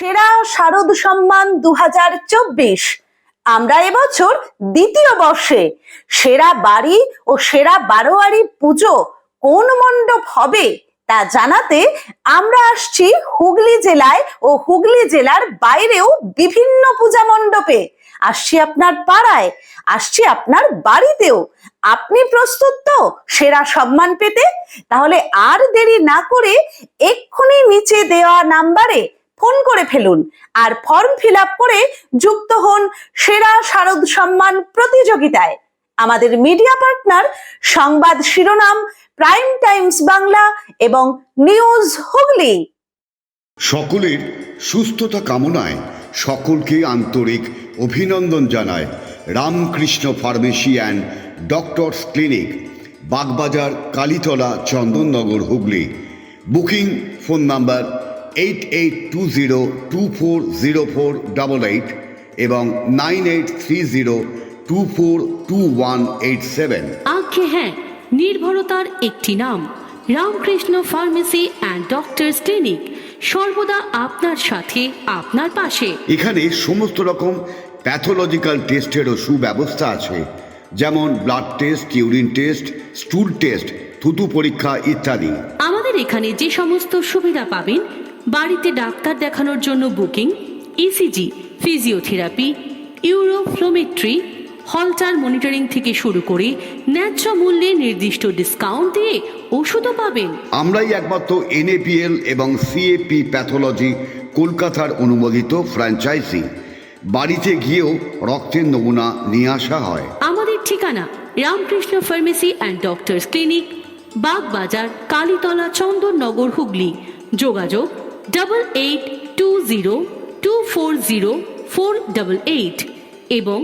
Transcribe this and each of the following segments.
সেরা শারদ সম্মান 2024। আমরা এবছর দ্বিতীয় বর্ষে সেরা বাড়ি ও সেরা বারোয়ারি পুজো কোন মণ্ডপ হবে তা জানাতে আমরা আসছি হুগলি জেলায় ও হুগলি জেলার বাইরেও বিভিন্ন পূজা মণ্ডপে। আসছি আপনার পাড়ায়, আসছি আপনার বাড়িতেও। আপনি প্রস্তুত তো সেরা সম্মান পেতে? তাহলে আর দেরি না করে এক্ষুনি নিচে দেওয়া নাম্বারে ফোন করে ফেলুন আর ফর্ম ফিল আপ করে যুক্ত হন সেরা শারদ সম্মান প্রতিযোগিতায়। আমাদের মিডিয়া পার্টনার সংবাদ শিরোনাম, প্রাইম টাইমস বাংলা এবং নিউজ হুগলি। সকলের সুস্থতা কামনায় সকলকে আন্তরিক অভিনন্দন জানায় Ramakrishna pharmacy and doctors clinic, Bagbazar, Kalitala, Chandannagar, Hooghly. Booking phone number 8820240488 এবং 9830242187। আজ্ঞে হ্যাঁ, নির্ভরতার একটি নাম Ramakrishna pharmacy and doctors clinic, সর্বদা আপনার সাথে, আপনার পাশে। এখানে সমস্ত রকম প্যাথোলজিক্যাল টেস্টেরও সুব্যবস্থা আছে, যেমন blood test, urine test, স্টুল test, থুতু পরীক্ষা ইত্যাদি। আমাদের এখানে যে সমস্ত সুবিধা পাবেন, বাড়িতে ডাক্তার দেখানোর জন্য booking, ECG, physiotherapy, uroflowmetry, Holter monitoring থেকে শুরু করে ন্যায্য মূল্যে নির্দিষ্ট ডিসকাউন্ট দিয়ে ওষুধও পাবেন। আমরাই একমাত্র NAPL এবং CAP প্যাথোলজি কলকাতার অনুমোদিত ফ্র্যাঞ্চাইজি। বাড়িতে গিয়েও রক্তের নমুনা নিয়ে আসা হয়। আমাদের ঠিকানা Ramakrishna pharmacy and doctors clinic, Bagbazar, Kalitala, Chandannagar, Hooghly. যোগাযোগ 8820240488 এবং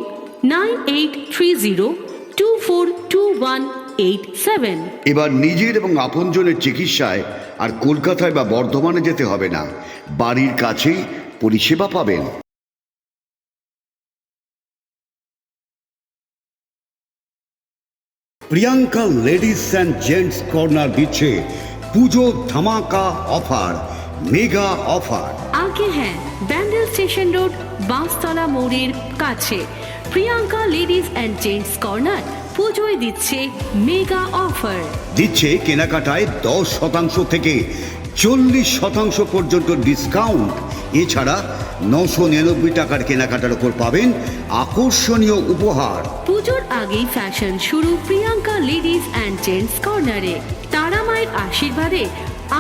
9830242187। এবার নিজের এবং আপনজনের চিকিৎসায় আর কলকাতায় বা বর্ধমানে যেতে হবে না, বাড়ির কাছেই পরিষেবা পাবেন। Priyanka ladies and gents corner দিচ্ছে পুজো ধামাকা অফার, মেগা অফার। আগে হ্যাঁ, ব্যান্ডেল স্টেশন রোড, বাঁশতলা মোড়ের কাছে Priyanka ladies and gents corner পুজোয় দিচ্ছে মেগা অফার। দিচ্ছে কেনাকাটায় 10% থেকে 40% পর্যন্ত ডিসকাউন্ট। এছাড়া 999 টাকার কেনাকাটার উপর পাবেন আকর্ষণীয় উপহার। পুজোর আগেই ফ্যাশন শুরু প্রিয়াঙ্কা লেডিস অ্যান্ড জেন্টস কর্নারে। তারা মায়ের আশীর্বাদে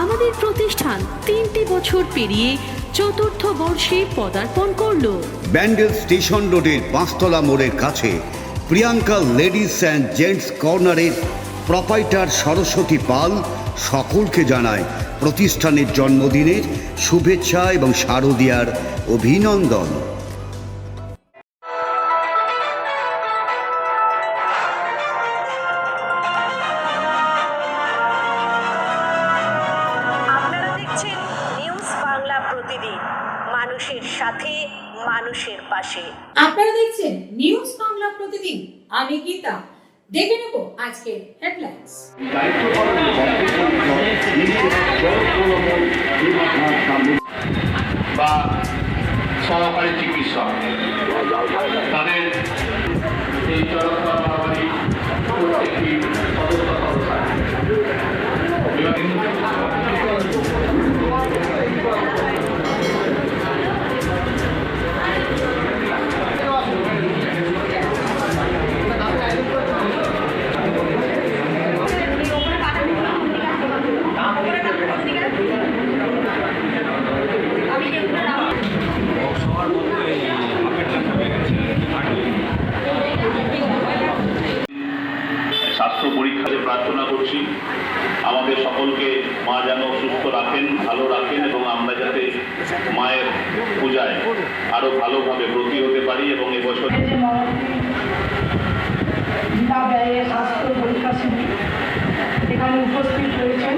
আমাদের প্রতিষ্ঠান 3টি বছর পেরিয়ে 4র্থ বর্ষে পদার্পণ করলো। ব্যান্ডেল স্টেশন রোডের পাঁচতলা মোড়ের কাছে প্রিয়াঙ্কা লেডিস অ্যান্ড জেন্টস কর্নারের প্রোপাইটার সরস্বতী পাল সকলকে জানায় প্রতিষ্ঠানের জন্মদিনের শুভেচ্ছা এবং শারদীয়ার অভিনন্দন। আপনারা দেখছেন নিউজ বাংলা প্রতিদিন, মানুষের সাথে, মানুষের পাশে। আপনারা দেখছেন নিউজ বাংলা প্রতিদিন, আমি গীতা। দেখে নেব আজকের হেডলাইন্স। বা সহকারী চিকিৎসক তাদের এই চরকা মারামারি প্রত্যেকটি স্বাস্থ্য পরীক্ষাতে প্রার্থনা করছি আমাদের সকলকে মা যেন সুস্থ রাখেন, ভালো রাখেন এবং আমরা যাতে মায়ের পূজায় আরো ভালোভাবে ব্রতী হতে পারি। এবং এবছর স্বাস্থ্য পরীক্ষা শিবির এখানে উপস্থিত রয়েছেন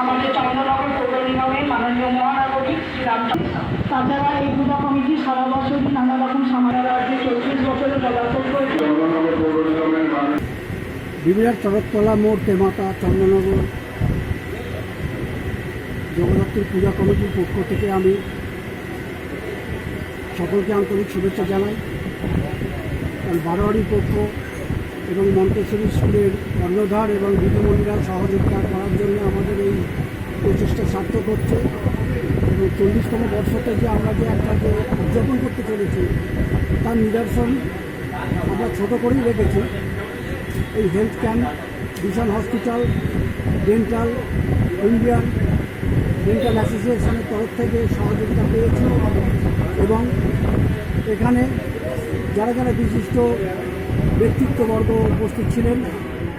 আমাদের চন্দ্রনগর পৌর নিগমের মাননীয় মহানাগরিক শ্রী রামচন্দ্র। তাছাড়া এই পূজা কমিটি সারা বছরই নানা রকম সামাজিক 34 বছরে পদার্পণ করেছে। বিবিরাট চরকতলা মোড়, তেমাতা, চন্দননগর জগদ্ধাত্রী পূজা কমিটির পক্ষ থেকে আমি সকলকে আন্তরিক শুভেচ্ছা জানাই। কারণ বারোয়ারির পক্ষ এবং মন্তেশ্বরী স্কুলের কর্ণধার এবং দিদিমণিরা সহযোগিতা করার জন্য আমাদের এই প্রচেষ্টা সার্থক হচ্ছে এবং 40তম বর্ষতে যে আমরা যে একটা যে উদযাপন করতে চলেছি তার নিদর্শন আমরা ছোট করেই রেখেছি। এই health camp vision hospital, dental, Indian dental অ্যাসোসিয়েশনের তরফ থেকে সহযোগিতা পেয়েছি এবং এখানে যারা যারা বিশিষ্ট ব্যক্তিত্ববর্গ উপস্থিত ছিলেন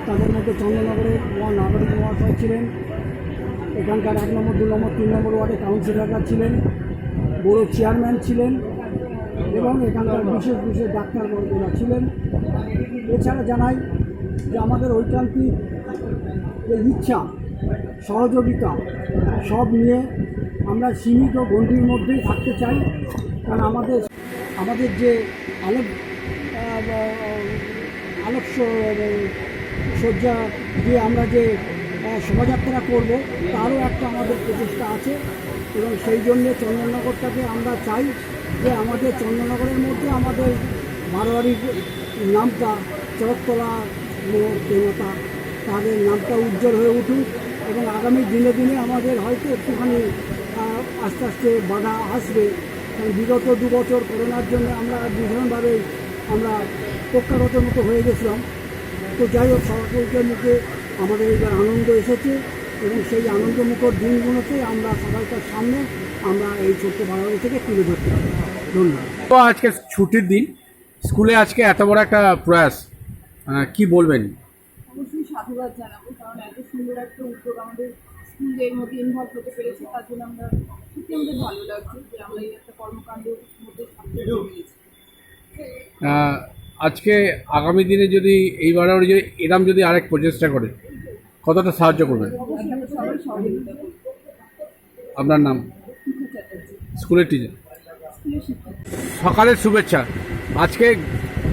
তাদের মধ্যে চন্দ্রনগরের নাগরিক মহাশয় ছিলেন, এখানকার 1 নম্বর 2 নম্বর 3 নম্বর ওয়ার্ডে কাউন্সিলররা ছিলেন, বড় চেয়ারম্যান ছিলেন এবং এখানকার বিশেষ বিশেষ ডাক্তারবর্গরা ছিলেন। এছাড়া জানাই যে আমাদের ঐকান্তিক যে ইচ্ছা সহযোগিতা সব নিয়ে আমরা সীমিত গণ্ডির মধ্যেই থাকতে চাই। কারণ আমাদের যে আলোকসজ্জা দিয়ে আমরা যে শোভাযাত্রা করব তারও একটা আমাদের প্রচেষ্টা আছে এবং সেই জন্যে চন্দননগরটাকে আমরা চাই যে আমাদের চন্দননগরের মধ্যে আমাদের বারোয়ারির নামটা চরকতলা দেবতা তাদের নামটা উজ্জ্বল হয়ে উঠুক এবং আগামী দিনে দিনে আমাদের হয়তো একটুখানি আস্তে আস্তে বাধা আসবে। কারণ বিগত 2 বছর করোনার জন্য আমরা ভীষণভাবে আমরা প্রত্যাগত মতো হয়ে গেছিলাম। তো যাই হোক, সকলের মুখে আমাদের এবার আনন্দ এসেছে এবং সেই আনন্দমুখর দিনগুলোতে আমরা সবাইকার সামনে আমরা এই ছোট্ট বারোয়ারি থেকে তুলে ধরতে পারি। ধন্যবাদ। তো আজকে ছুটির দিন, স্কুলে আজকে এত বড় একটা প্রয়াস, কি বলবেন? অবশ্যই সাধুবাদ জানাবো, কারণ এত সুন্দর একটা উদ্যোগ আমাদের স্কুলের মধ্যে ইনভলভ হতে পেরেছে, তার জন্য আমরা সত্যি আমাদের ভালো লাগছে যে আমরা এই একটা কর্মকাণ্ডের মধ্যে সামিল হতে পেরেছি। আজকে আগামী দিনে যদি এইবার যদি এরম যদি আরেক প্রচেষ্টা করে কতটা সাহায্য করবেন? অবশ্যই আমরা সবাই সহযোগিতা করব। আপনার নাম? স্কুলের টিচার, স্কুলের শিক্ষক। সকালের শুভেচ্ছা। আজকে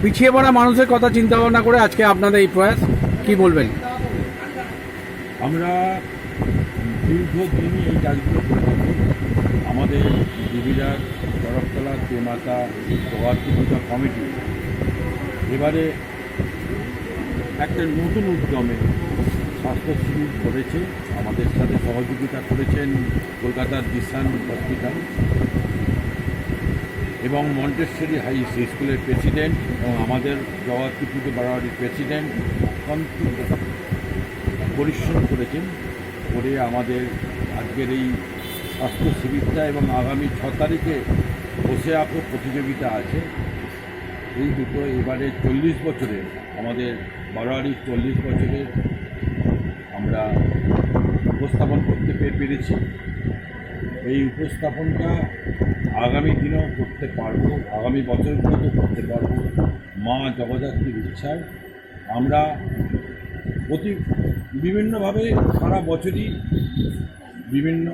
পিছিয়ে পড়া মানুষের কথা চিন্তা ভাবনা করে আজকে আপনাদের এই প্রয়াস, কি বলবেন? আমরা দীর্ঘদিনই এই কাজগুলো করে থাকি। আমাদের দিদিরার চরকতলা দেমাতা জগৎ কমিটি এবারে একটা নতুন উদ্যমে স্বাস্থ্য শিবির করেছে। আমাদের সাথে সহযোগিতা করেছেন কলকাতার দিশান হসপিটাল এবং মন্টেশ্বরী হাই স্কুলের প্রেসিডেন্ট এবং আমাদের জগৎ বারোয়ারির প্রেসিডেন্ট পরিশ্রম করেছেন করে আমাদের আজকের এই স্বাস্থ্য শিবিরটা এবং আগামী 6 তারিখে বসে আঁকো প্রতিযোগিতা আছে। এই দুটো এবারে 40 বছরে আমাদের বারোয়ারির 40 বছরের আমরা উপস্থাপন করতে পেরেছি। এই উপস্থাপনটা আগামী দিনেও করতে পারবো, আগামী বছরগুলোতেও করতে পারবো মা জগদ্ধাত্রীর ইচ্ছায়। আমরা বিভিন্নভাবে সারা বছরই বিভিন্ন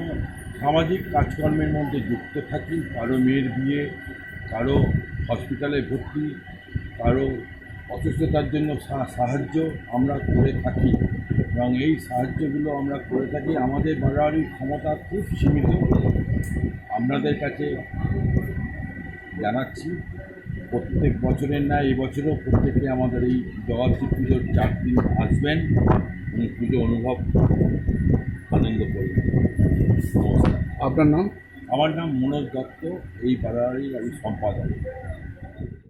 সামাজিক কাজকর্মের মধ্যে যুক্ত থাকি। কারো মেয়ের বিয়ে, কারো হসপিটালে ভর্তি, কারো অসুস্থতার জন্য সাহায্য আমরা করে থাকি এবং এই সাহায্যগুলো আমরা করে থাকি। আমাদের বারোয়ারির ক্ষমতা খুব সীমিত। আপনাদের কাছে জানাচ্ছি প্রত্যেক বছরের ন্যায় এবছরও প্রত্যেকে আমাদের এই জগদ্ধাত্রী পুজোর 4 দিন আসবেন এবং পুজো অনুভব আনন্দ করবেন। নমস্কার। আপনার নাম? আমার নাম মনোজ দত্ত, এই বারোয়ারির আমি সম্পাদক।